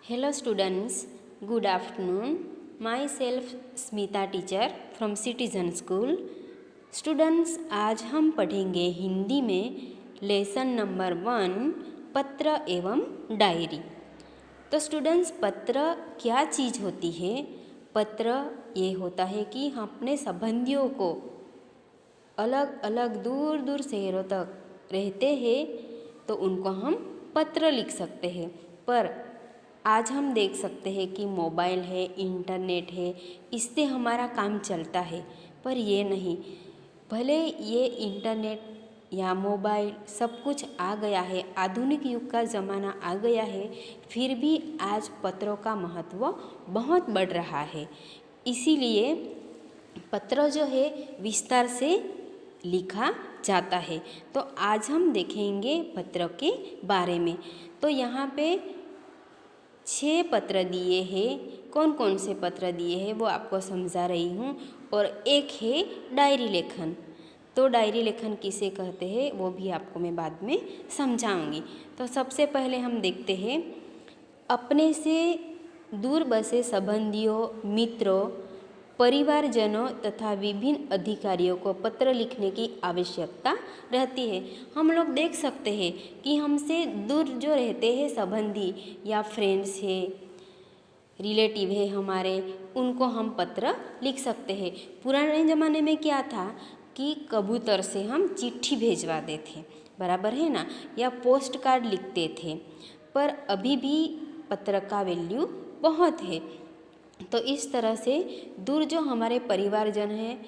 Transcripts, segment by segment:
Hello students, good afternoon. Myself Smita teacher from citizen school. Students, आज हम पढ़ेंगे हिंदी में लेसन नंबर 1 पत्र एवं डायरी। तो स्टूडेंट्स, पत्र क्या चीज़ होती है? पत्र ये होता है कि हम अपने संबंधियों को अलग अलग दूर दूर शहरों तक रहते हैं तो उनको हम पत्र लिख सकते हैं। पर आज हम देख सकते हैं कि मोबाइल है, इंटरनेट है, इससे हमारा काम चलता है। पर ये नहीं, भले ये इंटरनेट या मोबाइल सब कुछ आ गया है, आधुनिक युग का ज़माना आ गया है, फिर भी आज पत्रों का महत्व बहुत बढ़ रहा है। इसीलिए पत्र जो है विस्तार से लिखा जाता है। तो आज हम देखेंगे पत्र के बारे में। तो यहाँ पे 6 पत्र दिए हैं। कौन कौन से पत्र दिए हैं वो आपको समझा रही हूँ। और एक है डायरी लेखन। तो डायरी लेखन किसे कहते हैं वो भी आपको मैं बाद में समझाऊंगी। तो सबसे पहले हम देखते हैं, अपने से दूर बसे संबंधियों, मित्रों, परिवारजनों तथा विभिन्न अधिकारियों को पत्र लिखने की आवश्यकता रहती है। हम लोग देख सकते हैं कि हमसे दूर जो रहते हैं संबंधी या फ्रेंड्स है, रिलेटिव है हमारे, उनको हम पत्र लिख सकते हैं। पुराने ज़माने में क्या था कि कबूतर से हम चिट्ठी भेजवाते थे, बराबर है ना, या पोस्ट कार्ड लिखते थे। पर अभी भी पत्र का वैल्यू बहुत है। तो इस तरह से दूर जो हमारे परिवारजन हैं,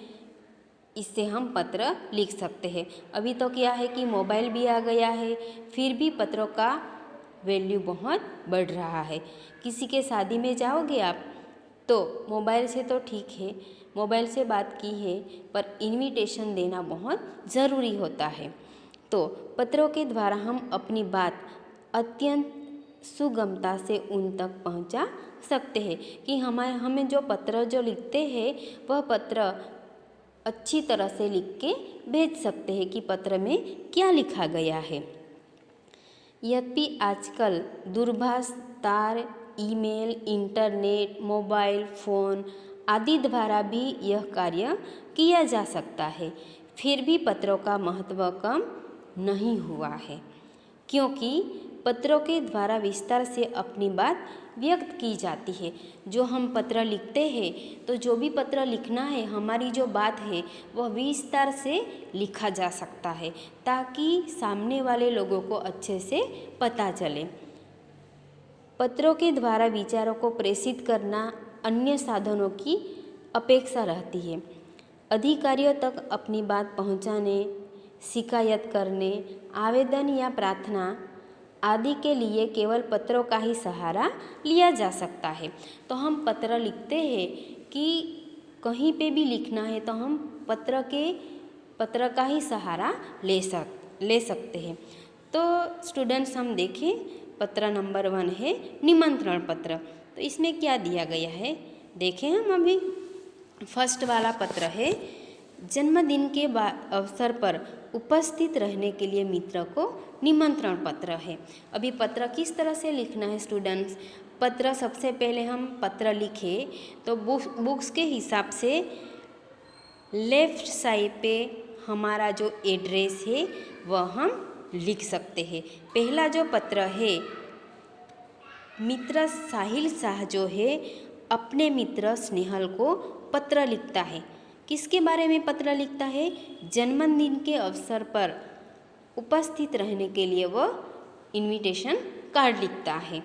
इससे हम पत्र लिख सकते हैं। अभी तो क्या है कि मोबाइल भी आ गया है, फिर भी पत्रों का वैल्यू बहुत बढ़ रहा है। किसी के शादी में जाओगे आप तो मोबाइल से तो ठीक है, मोबाइल से बात की है, पर इनविटेशन देना बहुत ज़रूरी होता है। तो पत्रों के द्वारा हम अपनी बात अत्यंत सुगमता से उन तक पहुंचा सकते हैं। कि हमें जो पत्र जो लिखते हैं वह पत्र अच्छी तरह से लिख के भेज सकते हैं कि पत्र में क्या लिखा गया है। यद्यपि आजकल दूरभाष, तार, ईमेल, इंटरनेट, मोबाइल फ़ोन आदि द्वारा भी यह कार्य किया जा सकता है, फिर भी पत्रों का महत्व कम नहीं हुआ है। क्योंकि पत्रों के द्वारा विस्तार से अपनी बात व्यक्त की जाती है। जो हम पत्र लिखते हैं तो जो भी पत्र लिखना है, हमारी जो बात है वह विस्तार से लिखा जा सकता है, ताकि सामने वाले लोगों को अच्छे से पता चले। पत्रों के द्वारा विचारों को प्रेषित करना अन्य साधनों की अपेक्षा रहती है। अधिकारियों तक अपनी बात पहुंचाने, शिकायत करने, आवेदन या प्रार्थना आदि के लिए केवल पत्रों का ही सहारा लिया जा सकता है। तो हम पत्र लिखते हैं कि कहीं पे भी लिखना है तो हम पत्र का ही सहारा ले सकते हैं। तो स्टूडेंट्स, हम देखें, पत्र नंबर 1 है निमंत्रण पत्र। तो इसमें क्या दिया गया है देखें हम अभी। फर्स्ट वाला पत्र है, जन्मदिन के अवसर पर उपस्थित रहने के लिए मित्र को निमंत्रण पत्र है। अभी पत्र किस तरह से लिखना है स्टूडेंट्स? पत्र सबसे पहले हम पत्र लिखे तो बुक्स के हिसाब से लेफ्ट साइड पे हमारा जो एड्रेस है वह हम लिख सकते हैं। पहला जो पत्र है, मित्र साहिल शाह जो है अपने मित्र स्नेहल को पत्र लिखता है। किसके बारे में पत्र लिखता है? जन्मदिन के अवसर पर उपस्थित रहने के लिए वह इनविटेशन कार्ड लिखता है।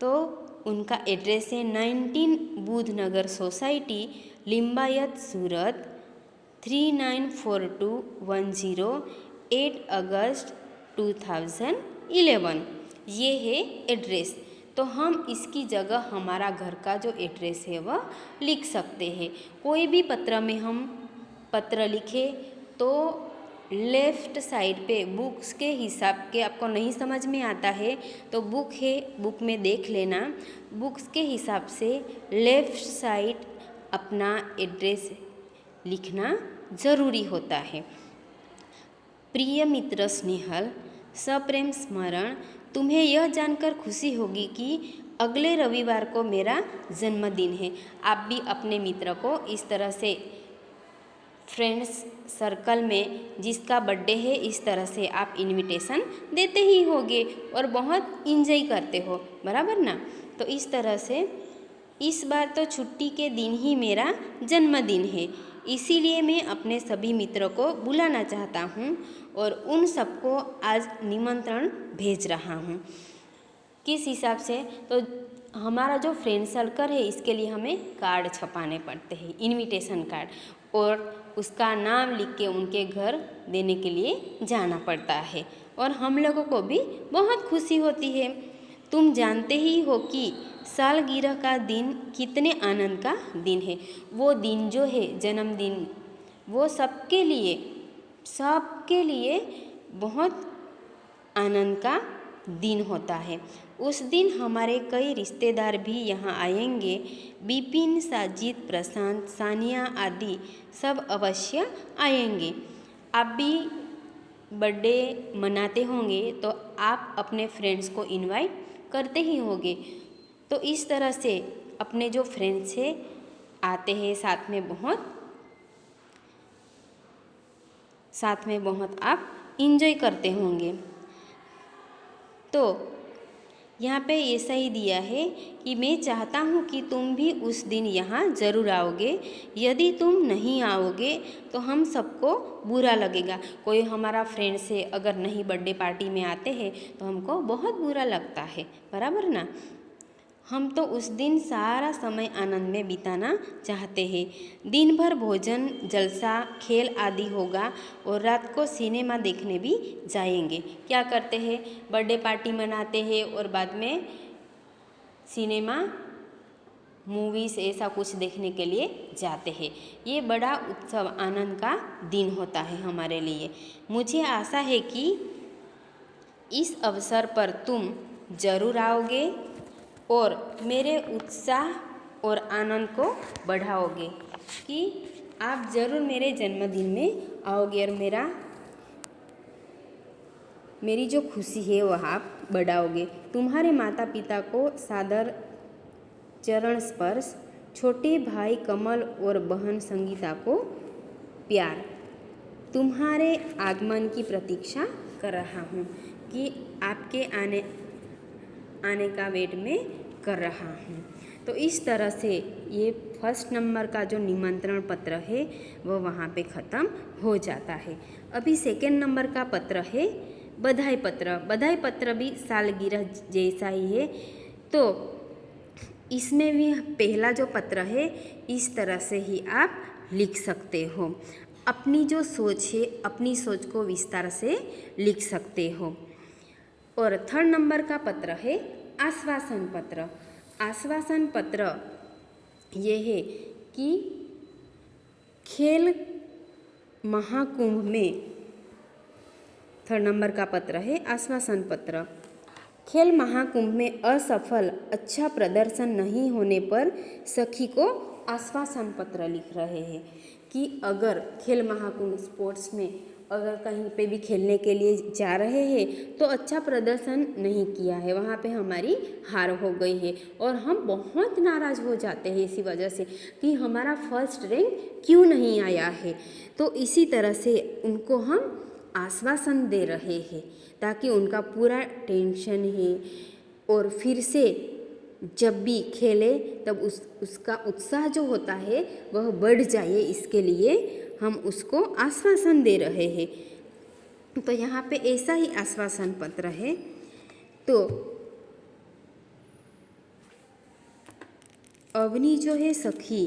तो उनका एड्रेस है 19 बुधनगर सोसाइटी, लिम्बायत, सूरत 394210, 8 अगस्त 2011। ये है एड्रेस। तो हम इसकी जगह हमारा घर का जो एड्रेस है वह लिख सकते हैं। कोई भी पत्र में हम पत्र लिखे तो लेफ़्ट साइड पे बुक्स के हिसाब के, आपको नहीं समझ में आता है तो बुक है, बुक में देख लेना, बुक्स के हिसाब से लेफ़्ट साइड अपना एड्रेस लिखना ज़रूरी होता है। प्रिय मित्र स्नेहल, सप्रेम स्मरण, तुम्हें यह जानकर खुशी होगी कि अगले रविवार को मेरा जन्मदिन है। आप भी अपने मित्र को इस तरह से फ्रेंड्स सर्कल में जिसका बर्थडे है इस तरह से आप इनविटेशन देते ही होगे और बहुत इंजॉय करते हो, बराबर ना। तो इस तरह से इस बार तो छुट्टी के दिन ही मेरा जन्मदिन है, इसीलिए मैं अपने सभी मित्रों को बुलाना चाहता हूँ और उन सबको आज निमंत्रण भेज रहा हूँ। किस हिसाब से, तो हमारा जो फ्रेंड सर्कल है इसके लिए हमें कार्ड छपाने पड़ते हैं, इनविटेशन कार्ड, और उसका नाम लिख के उनके घर देने के लिए जाना पड़ता है और हम लोगों को भी बहुत खुशी होती है। तुम जानते ही हो कि सालगिरह का दिन कितने आनंद का दिन है। वो दिन जो है जन्मदिन, वो सबके लिए बहुत आनंद का दिन होता है। उस दिन हमारे कई रिश्तेदार भी यहाँ आएंगे। विपिन, साजिद, प्रशांत, सानिया आदि सब अवश्य आएंगे। आप भी बर्थडे मनाते होंगे तो आप अपने फ्रेंड्स को इनवाइट करते ही होंगे। तो इस तरह से अपने जो फ्रेंड्स हैं आते हैं, साथ में बहुत आप इंजॉय करते होंगे। तो यहाँ पे ऐसा ही दिया है कि मैं चाहता हूँ कि तुम भी उस दिन यहाँ ज़रूर आओगे। यदि तुम नहीं आओगे तो हम सबको बुरा लगेगा। कोई हमारा फ्रेंड से अगर नहीं बर्थडे पार्टी में आते हैं तो हमको बहुत बुरा लगता है, बराबर ना। हम तो उस दिन सारा समय आनंद में बिताना चाहते हैं। दिन भर भोजन, जलसा, खेल आदि होगा और रात को सिनेमा देखने भी जाएंगे। क्या करते हैं, बर्थडे पार्टी मनाते हैं और बाद में सिनेमा, मूवीज़ ऐसा कुछ देखने के लिए जाते हैं। ये बड़ा उत्सव, आनंद का दिन होता है हमारे लिए। मुझे आशा है कि इस अवसर पर तुम ज़रूर आओगे और मेरे उत्साह और आनंद को बढ़ाओगे, कि आप ज़रूर मेरे जन्मदिन में आओगे और मेरी जो खुशी है वह आप बढ़ाओगे। तुम्हारे माता पिता को सादर चरण स्पर्श, छोटे भाई कमल और बहन संगीता को प्यार। तुम्हारे आगमन की प्रतीक्षा कर रहा हूँ, कि आपके आने का वेट में कर रहा हूँ। तो इस तरह से ये फर्स्ट नंबर का जो निमंत्रण पत्र है वो वहाँ पे ख़त्म हो जाता है। अभी सेकेंड नंबर का पत्र है बधाई पत्र। बधाई पत्र भी सालगिरह जैसा ही है। तो इसमें भी पहला जो पत्र है इस तरह से ही आप लिख सकते हो। अपनी जो सोच है, अपनी सोच को विस्तार से लिख सकते हो। और थर्ड नंबर का पत्र है आश्वासन पत्र। आश्वासन पत्र ये है कि खेल महाकुंभ में, थर्ड नंबर का पत्र है आश्वासन पत्र। खेल महाकुंभ में असफल अच्छा प्रदर्शन नहीं होने पर सखी को आश्वासन पत्र लिख रहे हैं कि अगर खेल महाकुंभ स्पोर्ट्स में अगर कहीं पे भी खेलने के लिए जा रहे हैं तो अच्छा प्रदर्शन नहीं किया है, वहाँ पे हमारी हार हो गई है और हम बहुत नाराज़ हो जाते हैं इसी वजह से कि हमारा फर्स्ट रैंक क्यों नहीं आया है। तो इसी तरह से उनको हम आश्वासन दे रहे हैं ताकि उनका पूरा टेंशन है और फिर से जब भी खेले तब उसका उत्साह जो होता है वह बढ़ जाए, इसके लिए हम उसको आश्वासन दे रहे हैं। तो यहाँ पे ऐसा ही आश्वासन पत्र है। तो अवनी जो है सखी,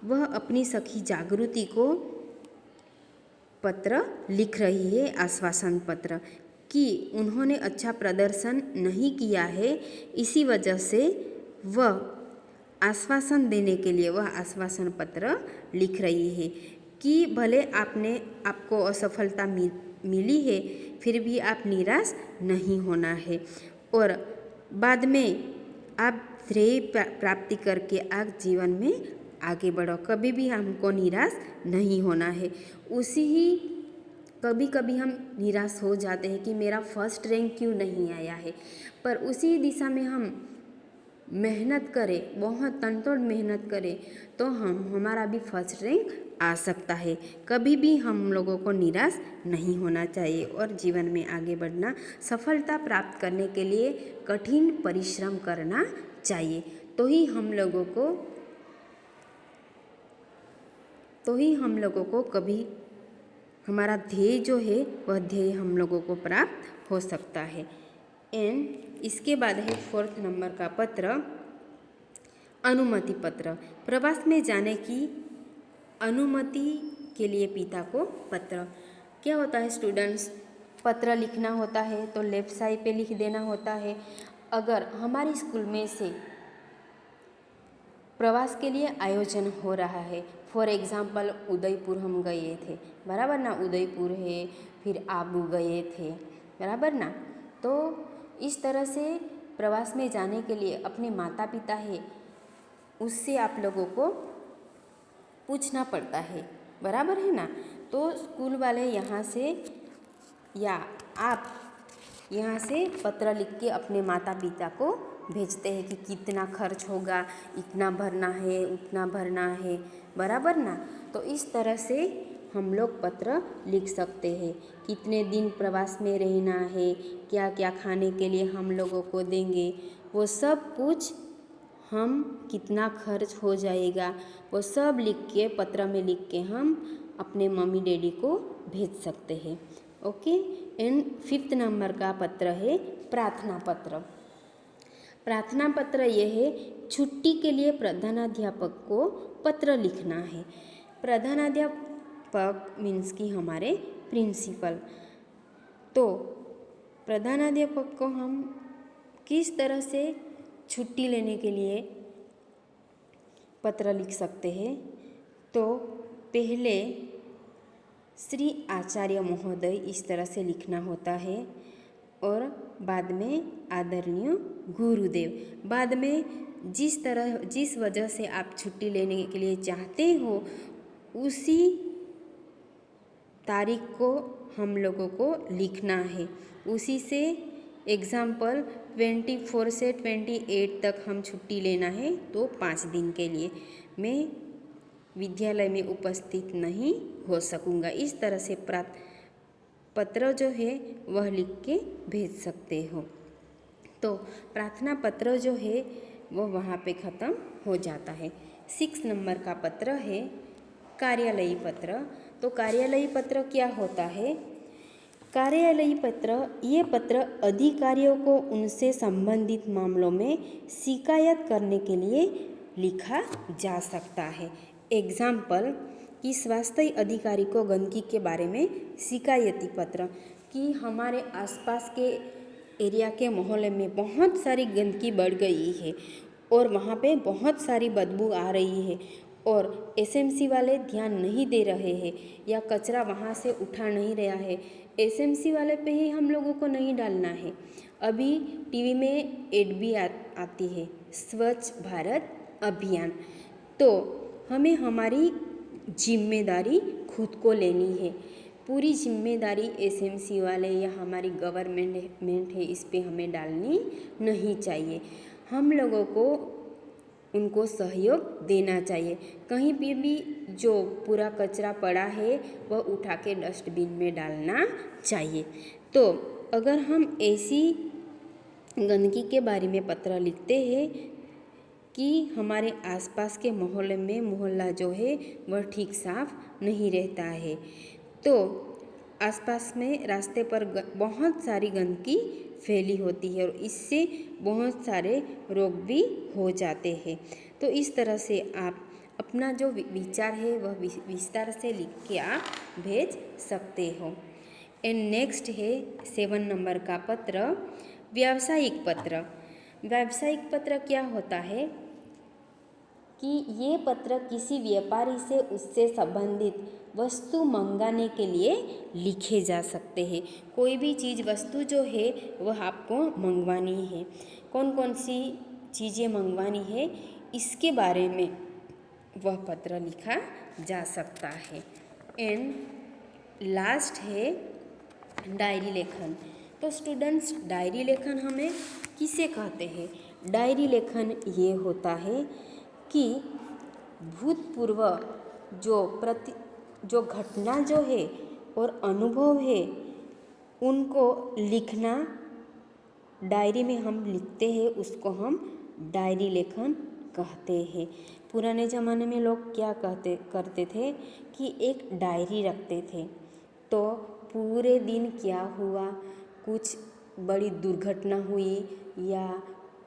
वह अपनी सखी जागृति को पत्र लिख रही है, आश्वासन पत्र, कि उन्होंने अच्छा प्रदर्शन नहीं किया है, इसी वजह से वह आश्वासन देने के लिए वह आश्वासन पत्र लिख रही है कि भले आपको असफलता मिली है फिर भी आप निराश नहीं होना है और बाद में आप श्रेय प्राप्ति करके आप जीवन में आगे बढ़ो। कभी भी हमको निराश नहीं होना है। कभी कभी हम निराश हो जाते हैं कि मेरा फर्स्ट रैंक क्यों नहीं आया है, पर उसी दिशा में हम मेहनत करें, बहुत तनतोड़ मेहनत करें तो हमारा भी फर्स्ट रैंक आ सकता है। कभी भी हम लोगों को निराश नहीं होना चाहिए और जीवन में आगे बढ़ना, सफलता प्राप्त करने के लिए कठिन परिश्रम करना चाहिए। तो ही हम लोगों को कभी हमारा ध्येय जो है वह ध्येय हम लोगों को प्राप्त हो सकता है। एंड इसके बाद है 4 नंबर का पत्र, अनुमति पत्र। प्रवास में जाने की अनुमति के लिए पिता को पत्र। क्या होता है स्टूडेंट्स, पत्र लिखना होता है तो लेफ्ट साइड पे लिख देना होता है। अगर हमारे स्कूल में से प्रवास के लिए आयोजन हो रहा है, फॉर एग्ज़ाम्पल उदयपुर हम गए थे, बराबर ना, उदयपुर है, फिर आबू गए थे, बराबर ना। तो इस तरह से प्रवास में जाने के लिए अपने माता पिता है उससे आप लोगों को पूछना पड़ता है, बराबर है ना। तो स्कूल वाले यहाँ से या आप यहाँ से पत्र लिख के अपने माता पिता को भेजते हैं कि कितना खर्च होगा, इतना भरना है, उतना भरना है, बराबर ना। तो इस तरह से हम लोग पत्र लिख सकते हैं। कितने दिन प्रवास में रहना है, क्या क्या खाने के लिए हम लोगों को देंगे, वो सब कुछ, हम कितना खर्च हो जाएगा, वो सब लिख के पत्र में लिख के हम अपने मम्मी डैडी को भेज सकते हैं। ओके। एंड 5 नंबर का पत्र है प्रार्थना पत्र। प्रार्थना पत्र यह है छुट्टी के लिए प्रधानाध्यापक को पत्र लिखना है। प्रधानाध्यापक मीन्स कि हमारे प्रिंसिपल। तो प्रधानाध्यापक को हम किस तरह से छुट्टी लेने के लिए पत्र लिख सकते हैं, तो पहले श्री आचार्य महोदय इस तरह से लिखना होता है और बाद में आदरणीय गुरुदेव। बाद में जिस वजह से आप छुट्टी लेने के लिए चाहते हो उसी तारीख को हम लोगों को लिखना है। उसी से एग्ज़ाम्पल 24 से 28 तक हम छुट्टी लेना है तो 5 दिन के लिए मैं विद्यालय में उपस्थित नहीं हो सकूँगा। इस तरह से पत्र जो है वह लिख के भेज सकते हो। तो प्रार्थना पत्र जो है वो वहाँ पे ख़त्म हो जाता है। 6 नंबर का पत्र है कार्यालयी पत्र। तो कार्यालयी पत्र क्या होता है? कार्यालयी पत्र, ये पत्र अधिकारियों को उनसे संबंधित मामलों में शिकायत करने के लिए लिखा जा सकता है। एग्जाम्पल कि स्वास्थ्य अधिकारी को गंदगी के बारे में शिकायती पत्र कि हमारे आसपास के एरिया के मोहल्ले में बहुत सारी गंदगी बढ़ गई है और वहाँ पे बहुत सारी बदबू आ रही है और एसएमसी वाले ध्यान नहीं दे रहे हैं या कचरा वहाँ से उठा नहीं रहा है। एसएमसी वाले पे ही हम लोगों को नहीं डालना है। अभी टीवी में एड भी आती है स्वच्छ भारत अभियान। तो हमें हमारी जिम्मेदारी खुद को लेनी है। पूरी जिम्मेदारी एसएमसी वाले या हमारी गवर्नमेंट है इस पे हमें डालनी नहीं चाहिए। हम लोगों को उनको सहयोग देना चाहिए। कहीं पे भी जो पूरा कचरा पड़ा है वह उठा के डस्टबिन में डालना चाहिए। तो अगर हम ऐसी गंदगी के बारे में पत्र लिखते हैं कि हमारे आसपास के मोहल्ला जो है वह ठीक साफ नहीं रहता है, तो आसपास में रास्ते पर बहुत सारी गंदगी फैली होती है और इससे बहुत सारे रोग भी हो जाते हैं। तो इस तरह से आप अपना जो विचार है वह विस्तार से लिख के आप भेज सकते हो। एंड नेक्स्ट है 7 नंबर का पत्र व्यावसायिक पत्र। व्यावसायिक पत्र क्या होता है कि ये पत्र किसी व्यापारी से उससे संबंधित वस्तु मंगाने के लिए लिखे जा सकते हैं। कोई भी चीज़ वस्तु जो है वह आपको मंगवानी है, कौन कौन सी चीज़ें मंगवानी है इसके बारे में वह पत्र लिखा जा सकता है। एंड लास्ट है डायरी लेखन। तो स्टूडेंट्स डायरी लेखन हमें किसे कहते हैं? डायरी लेखन ये होता है कि भूतपूर्व जो घटना जो है और अनुभव है उनको लिखना, डायरी में हम लिखते हैं, उसको हम डायरी लेखन कहते हैं। पुराने ज़माने में लोग क्या करते थे कि एक डायरी रखते थे, तो पूरे दिन क्या हुआ, कुछ बड़ी दुर्घटना हुई या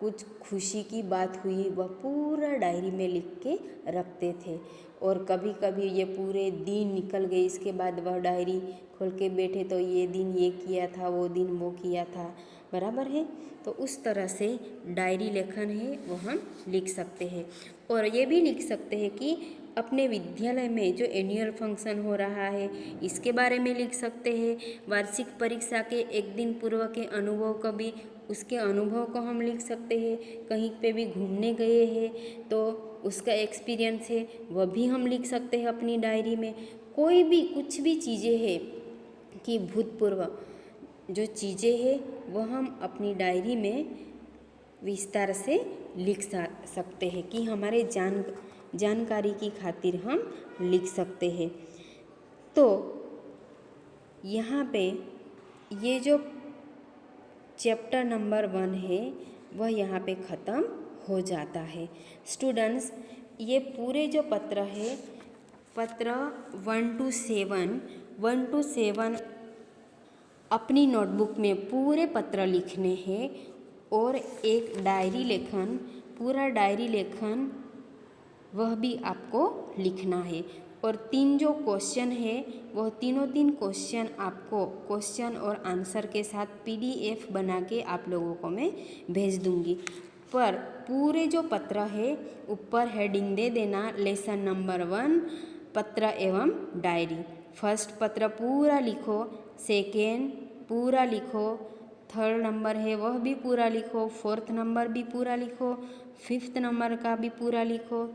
कुछ खुशी की बात हुई, वह पूरा डायरी में लिख के रखते थे। और कभी कभी ये पूरे दिन निकल गए, इसके बाद वह डायरी खोल के बैठे तो ये दिन ये किया था, वो दिन वो किया था, बराबर है। तो उस तरह से डायरी लेखन है वो हम लिख सकते हैं। और ये भी लिख सकते हैं कि अपने विद्यालय में जो एनुअल फंक्शन हो रहा है इसके बारे में लिख सकते हैं। वार्षिक परीक्षा के एक दिन पूर्व के अनुभव को भी, उसके अनुभव को हम लिख सकते हैं। कहीं पे भी घूमने गए हैं तो उसका एक्सपीरियंस है वह भी हम लिख सकते हैं अपनी डायरी में। कोई भी कुछ भी चीज़ें हैं कि भूतपूर्व जो चीज़ें हैं वो हम अपनी डायरी में विस्तार से लिख सकते हैं कि हमारे जानकारी की खातिर हम लिख सकते हैं। तो यहाँ पे ये जो चैप्टर नंबर 1 है वह यहाँ पे ख़त्म हो जाता है। स्टूडेंट्स, ये पूरे जो पत्र है, पत्र 1 to 7 अपनी नोटबुक में पूरे पत्र लिखने हैं और एक डायरी लेखन, पूरा डायरी लेखन वह भी आपको लिखना है। और 3 जो क्वेश्चन है वह तीनों क्वेश्चन आपको क्वेश्चन और आंसर के साथ PDF बना के आप लोगों को मैं भेज दूंगी। पर पूरे जो पत्र है ऊपर हेडिंग दे देना, लेसन नंबर 1 पत्र एवं डायरी। फर्स्ट पत्र पूरा लिखो, सेकेंड पूरा लिखो, थर्ड नंबर है वह भी पूरा लिखो, फोर्थ नंबर भी पूरा लिखो, फिफ्थ नंबर का भी पूरा लिखो,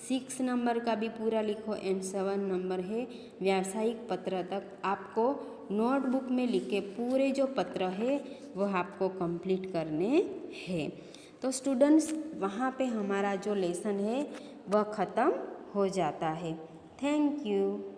6 नंबर का भी पूरा लिखो एंड 7 नंबर है व्यावसायिक पत्र तक आपको नोटबुक में लिख के पूरे जो पत्र है वह आपको कंप्लीट करने हैं। तो स्टूडेंट्स, वहाँ पे हमारा जो लेसन है वह ख़त्म हो जाता है। Thank you.